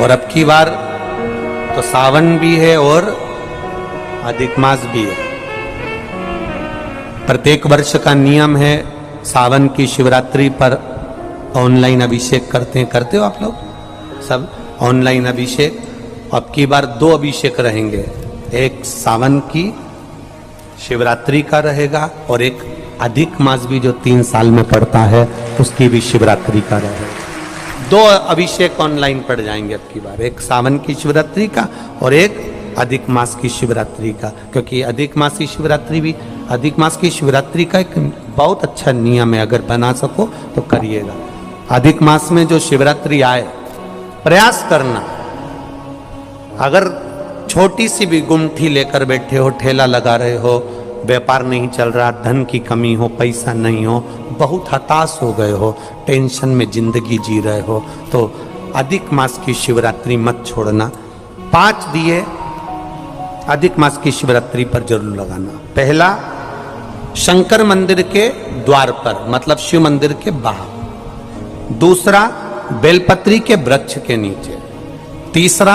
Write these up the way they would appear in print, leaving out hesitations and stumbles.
और अब की बार तो सावन भी है और अधिक मास भी है। प्रत्येक वर्ष का नियम है, सावन की शिवरात्रि पर ऑनलाइन अभिषेक करते हो आप लोग सब ऑनलाइन अभिषेक। अब की बार 2 अभिषेक रहेंगे, एक सावन की शिवरात्रि का रहेगा और एक अधिक मास भी जो 3 साल में पड़ता है उसकी भी शिवरात्रि का रहेगा। 2 अभिषेक ऑनलाइन पड़ जाएंगे अब की बार, एक सावन की शिवरात्रि का और एक अधिक मास की शिवरात्रि का। क्योंकि अधिक मास की शिवरात्रि का एक बहुत अच्छा नियम है, अगर बना सको तो करिएगा। अधिक मास में जो शिवरात्रि आए प्रयास करना, अगर छोटी सी भी गुमठी लेकर बैठे हो, ठेला लगा रहे हो, व्यापार नहीं चल रहा, धन की कमी हो, पैसा नहीं हो, बहुत हताश हो गए हो, टेंशन में जिंदगी जी रहे हो, तो अधिक मास की शिवरात्रि मत छोड़ना। 5 दिए अधिक मास की शिवरात्रि पर जरूर लगाना। पहला शंकर मंदिर के द्वार पर, मतलब शिव मंदिर के बाहर। दूसरा बेलपत्री के वृक्ष के नीचे। तीसरा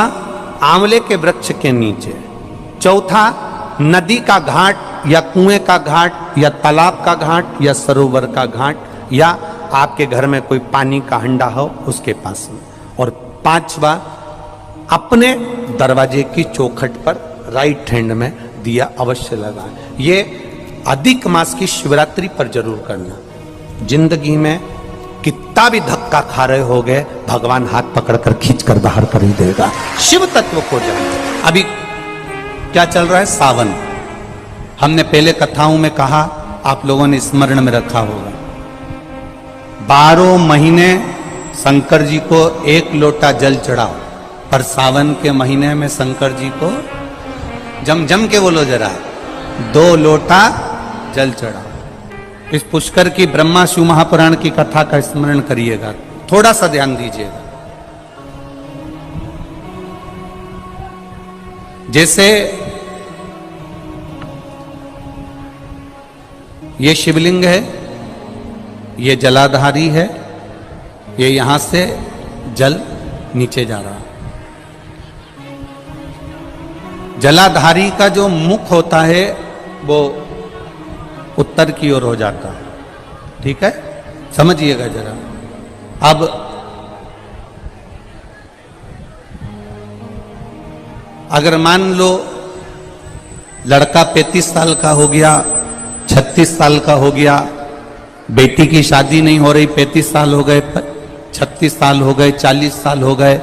आंवले के वृक्ष के नीचे। चौथा नदी का घाट या कुएं का घाट या तालाब का घाट या सरोवर का घाट या आपके घर में कोई पानी का हंडा हो उसके पास में। और 5वां अपने दरवाजे की चौखट पर राइट हैंड में दिया अवश्य लगाएं। ये अधिक मास की शिवरात्रि पर जरूर करना। जिंदगी में कितना भी धक्का खा रहे हो गए, भगवान हाथ पकड़कर खींचकर बाहर कर ही देगा। शिव तत्व को जानो। अभी क्या चल रहा है? सावन। हमने पहले कथाओं में कहा, आप लोगों ने स्मरण में रखा होगा, 12 महीने शंकर जी को 1 लोटा जल चढ़ाओ, पर सावन के महीने में शंकर जी को जम के बोलो जरा, 2 लोटा जल चढ़ाओ। इस पुष्कर की ब्रह्मा शिव महापुराण की कथा का स्मरण करिएगा, थोड़ा सा ध्यान दीजिएगा। जैसे ये शिवलिंग है, ये जलाधारी है, ये यहां से जल नीचे जा रहा है। जलाधारी का जो मुख होता है वो उत्तर की ओर हो जाता है, ठीक है, समझिएगा जरा। अब अगर मान लो लड़का 35 साल का हो गया, 36 साल का हो गया, बेटी की शादी नहीं हो रही, 35 साल हो गए, 36 साल हो गए, 40 साल हो गए,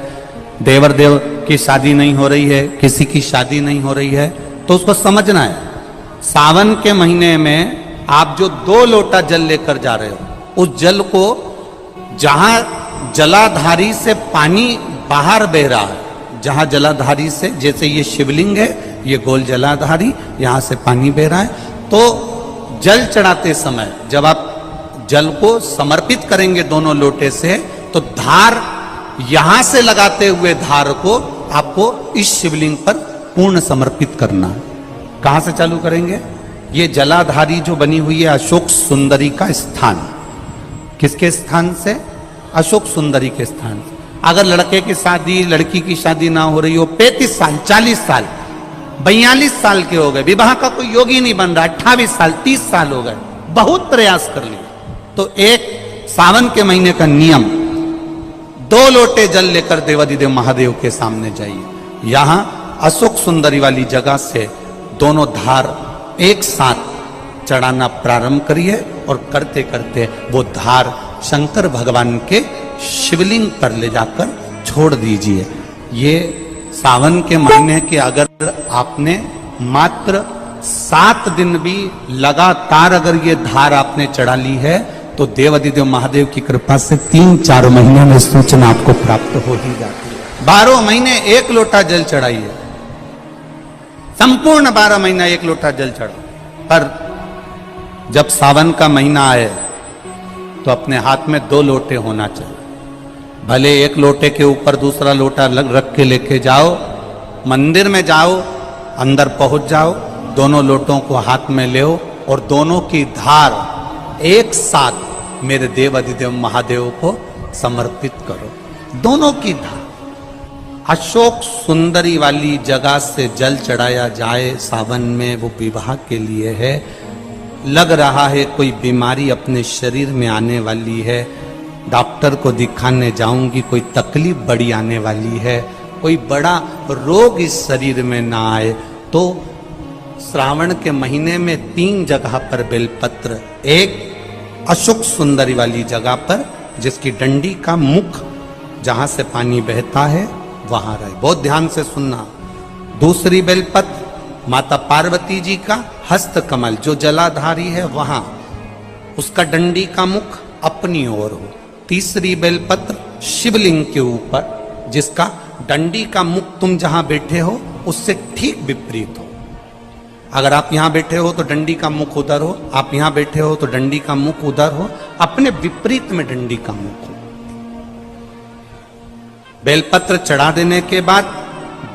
देवर देव की शादी नहीं हो रही है, किसी की शादी नहीं हो रही है, तो उसको समझना है सावन के महीने में आप जो 2 लोटा जल लेकर जा रहे हो, उस जल को जहां जलाधारी से पानी बाहर बह रहा है, जहां जलाधारी से, जैसे ये शिवलिंग है, ये गोल जलाधारी, यहां से पानी बह रहा है, तो जल चढ़ाते समय जब आप जल को समर्पित करेंगे दोनों लोटे से, तो धार यहां से लगाते हुए धार को आपको इस शिवलिंग पर पूर्ण समर्पित करना है। कहां से चालू करेंगे? ये जलाधारी जो बनी हुई है अशोक सुंदरी का स्थान। किसके स्थान से? अशोक सुंदरी के स्थान से। अगर लड़के की शादी, लड़की की शादी ना हो रही हो, 35 साल, 40 साल, 42 साल के हो गए, विवाह का कोई योग ही नहीं बन रहा, 28 साल, 30 साल हो गए, बहुत प्रयास कर लिए, तो एक सावन के महीने का नियम, 2 लोटे जल लेकर देवाधिदेव महादेव के सामने जाइए। यहां अशोक सुंदरी वाली जगह से दोनों धार एक साथ चढ़ाना प्रारंभ करिए और करते करते वो धार शंकर भगवान के शिवलिंग पर ले जाकर छोड़ दीजिए। ये सावन के महीने के अगर आपने मात्र 7 दिन भी लगातार अगर ये धार आपने चढ़ा ली है, तो देवाधिदेव महादेव की कृपा से 3-4 महीने में सूचना आपको प्राप्त हो ही जाती है। 12 महीने 1 लोटा जल चढ़ाइए, संपूर्ण 12 महीना 1 लोटा जल चढ़ाओ। पर जब सावन का महीना आए तो अपने हाथ में 2 लोटे होना चाहिए। भले 1 लोटे के ऊपर दूसरा लोटा रख के लेके जाओ, मंदिर में जाओ, अंदर पहुंच जाओ, दोनों लोटों को हाथ में ले और दोनों की धार एक साथ मेरे देव अधिदेव महादेव को समर्पित करो। दोनों की धार अशोक सुंदरी वाली जगह से जल चढ़ाया जाए सावन में, वो विवाह के लिए है। लग रहा है कोई बीमारी अपने शरीर में आने वाली है, डॉक्टर को दिखाने जाऊंगी, कोई तकलीफ बड़ी आने वाली है, कोई बड़ा रोग इस शरीर में ना आए, तो श्रावण के महीने में 3 जगह पर बेलपत्र, एक अशोक सुंदरी वाली जगह पर जिसकी डंडी का मुख जहां से पानी बहता है वहां रहे, बहुत ध्यान से सुनना। दूसरी बेलपत्र माता पार्वती जी का हस्त कमल जो जलाधारी है वहां, उसका डंडी का मुख अपनी ओर हो। तीसरी बेलपत्र शिवलिंग के ऊपर जिसका डंडी का मुख तुम जहां बैठे हो उससे ठीक विपरीत हो। अगर आप यहां बैठे हो तो डंडी का मुख उधर हो, आप यहां बैठे हो तो डंडी का मुख उधर हो, अपने विपरीत में डंडी का मुख हो। बेलपत्र चढ़ा देने के बाद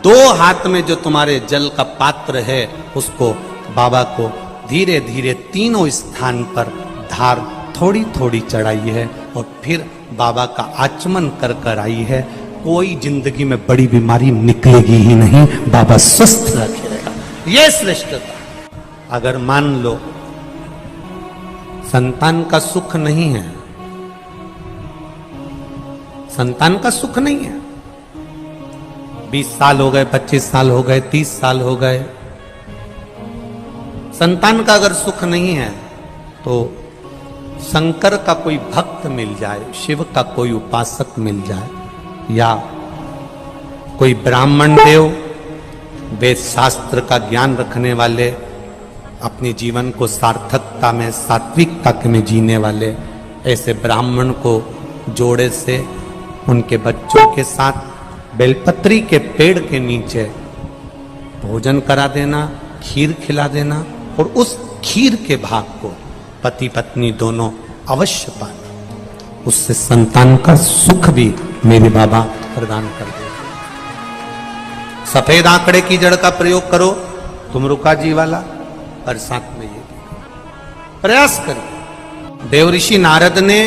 2 हाथ में जो तुम्हारे जल का पात्र है उसको बाबा को धीरे धीरे तीनों स्थान पर धार थोड़ी थोड़ी चढ़ाई है और फिर बाबा का आचमन कर कर आई है। कोई जिंदगी में बड़ी बीमारी निकलेगी ही नहीं, बाबा स्वस्थ रखेगा। यह श्रेष्ठता। अगर मान लो संतान का सुख नहीं है, संतान का सुख नहीं है, 20 साल हो गए, 25 साल हो गए, 30 साल हो गए, संतान का अगर सुख नहीं है तो शंकर का कोई भक्त मिल जाए, शिव का कोई उपासक मिल जाए, या कोई ब्राह्मण देव वेद शास्त्र का ज्ञान रखने वाले, अपने जीवन को सार्थकता में सात्विकता में जीने वाले, ऐसे ब्राह्मण को जोड़े से उनके बच्चों के साथ बेलपत्री के पेड़ के नीचे भोजन करा देना, खीर खिला देना, और उस खीर के भाग को पति पत्नी दोनों अवश्य पाना, उससे संतान का सुख भी मेरे बाबा प्रदान कर दे। सफेद आंकड़े की जड़ का प्रयोग करो, तुम रुका जी वाला, और साथ में ये प्रयास करो। देवऋषि नारद ने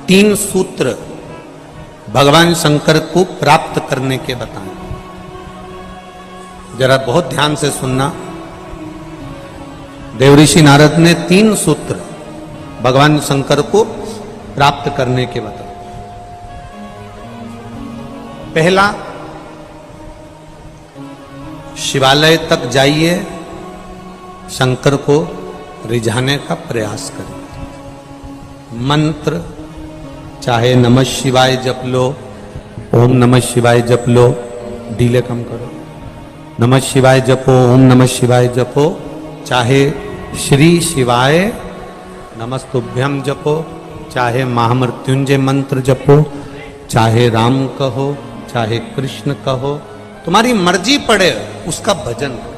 3 सूत्र भगवान शंकर को प्राप्त करने के बताए। जरा बहुत ध्यान से सुनना। देवऋषि नारद ने 3 सूत्र भगवान शंकर को प्राप्त करने के बताए। पहला, शिवालय तक जाइए, शंकर को रिझाने का प्रयास करें। मंत्र चाहे नमः शिवाय जप लो, ओम नमः शिवाय जप लो, डीले कम करो, नमः शिवाय जपो, ओम नमः शिवाय जपो, चाहे श्री शिवाय नमस्तुभ्यम जपो, चाहे महामृत्युंजय मंत्र जपो, चाहे राम कहो, चाहे कृष्ण कहो, तुम्हारी मर्जी पड़े उसका भजन करो।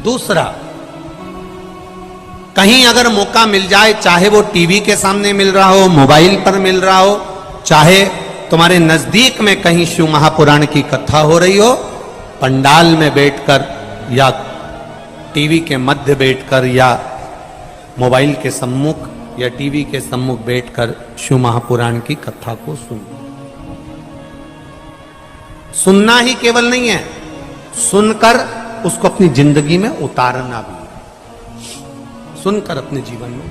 दूसरा, कहीं अगर मौका मिल जाए, चाहे वो टीवी के सामने मिल रहा हो, मोबाइल पर मिल रहा हो, चाहे तुम्हारे नजदीक में कहीं शिव महापुराण की कथा हो रही हो, पंडाल में बैठकर या टीवी के मध्य बैठकर या मोबाइल के सम्मुख या टीवी के सम्मुख बैठकर शिव महापुराण की कथा को सुनो। सुनना ही केवल नहीं है, सुनकर उसको अपनी जिंदगी में उतारना भी, सुनकर अपने जीवन में।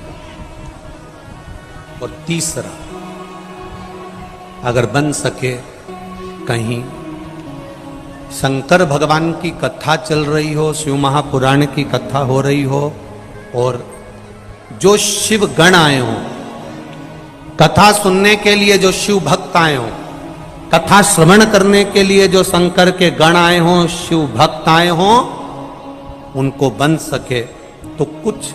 और तीसरा, अगर बन सके कहीं शंकर भगवान की कथा चल रही हो, शिव महापुराण की कथा हो रही हो, और जो शिव गण आए हो, कथा सुनने के लिए जो शिव भक्त आए हो, कथा श्रवण करने के लिए जो शंकर के गण आए हो, शिव भक्त आए हो, उनको बन सके तो कुछ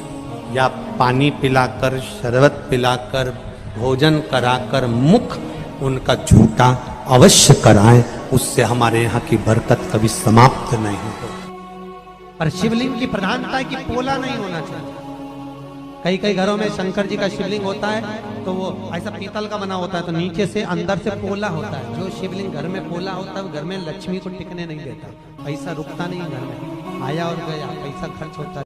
या पानी पिलाकर, शरबत पिलाकर, भोजन कराकर मुख उनका झूठा अवश्य कराएं, उससे हमारे यहाँ की बरकत कभी समाप्त नहीं हो। पर शिवलिंग की प्रधानता है कि पोला नहीं होना चाहिए। कई कई घरों में शंकर जी का शिवलिंग होता है तो वो ऐसा पीतल का बना होता है, तो नीचे से अंदर से पोला होता है। जो शिवलिंग घर में पोला होता है वो घर में लक्ष्मी को टिकने नहीं देता, पैसा रुकता नहीं घर में, आया और गया, पैसा खर्च होता